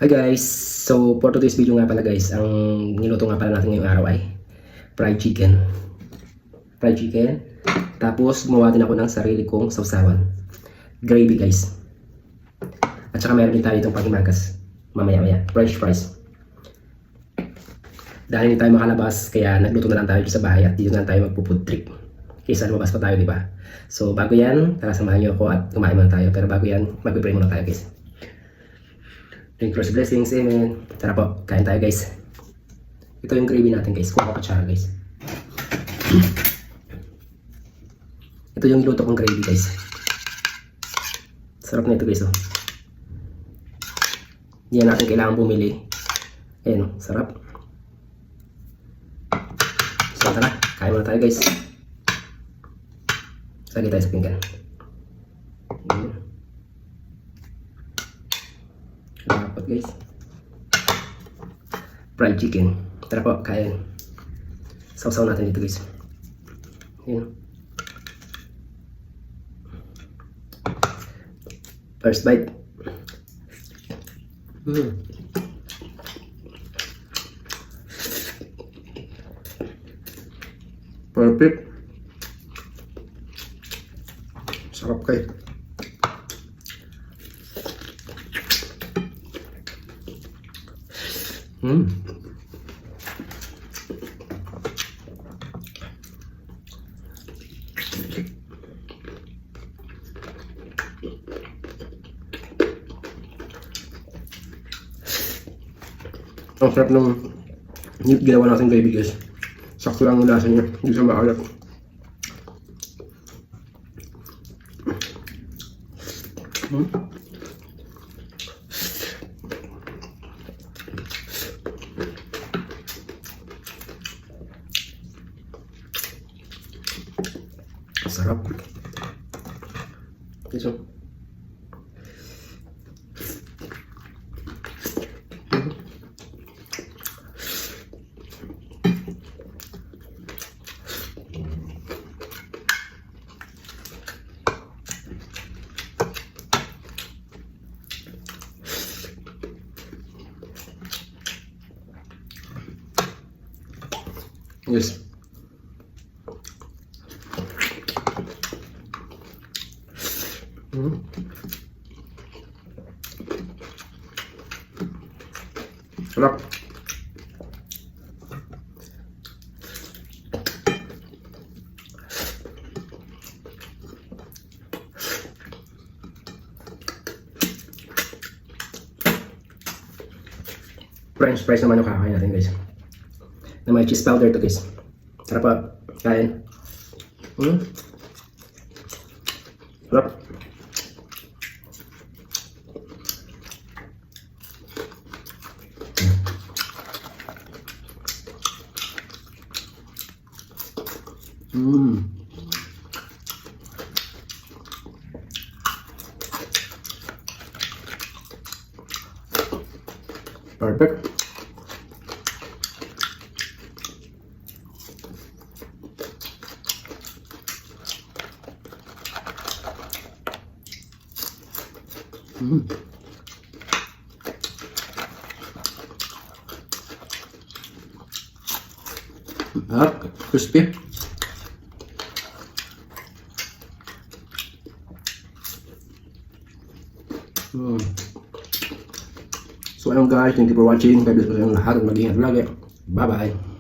Hi guys! So for today's video nga pala guys, ang niluto nga pala natin ngayong araw ay fried chicken. Fried chicken. Tapos gumawa din ako ng sarili kong sausawan. Gravy guys. At saka meron din tayo itong panghimagas. Mamaya-maya. French fries. Dahil hindi tayo makalabas, kaya nagluto na lang tayo sa bahay at dito na tayo magpo-food trip. Kaysa lumabas pa tayo, di ba? So bago yan, tara samahan niyo ako at kumain muna tayo. Pero bago yan, mag-pray muna tayo guys. Thank you for the blessings, amen. Tara po, kain tayo guys. Ito yung gravy natin guys, kuha ko patsara guys. Ito yung niluto kong gravy guys. Sarap na ito guys oh. Hindi natin kailangan bumili. Ayan oh, sarap. So tara, kain muna tayo guys. Lagi tayo sa pinggan. Dapat guys. Fried chicken. Tara po, kain. Sausaw natin dito guys. Ayan. First bite. Perfect. Sarap kayo. Ang sarap ng ginawa natin gravy guys. Sakto lang ang lasa niya, hindi siya maalat. Sarap. Ito. Yes. Sarap. French fries naman yung kakain natin guys. Na may cheese powder to guys. Sarap pa. Kain. Sarap. Perfect. Crispy. So ayun guys, thank you for watching. God bless po sa inyong lahat at mag-ingat lagi. Bye bye.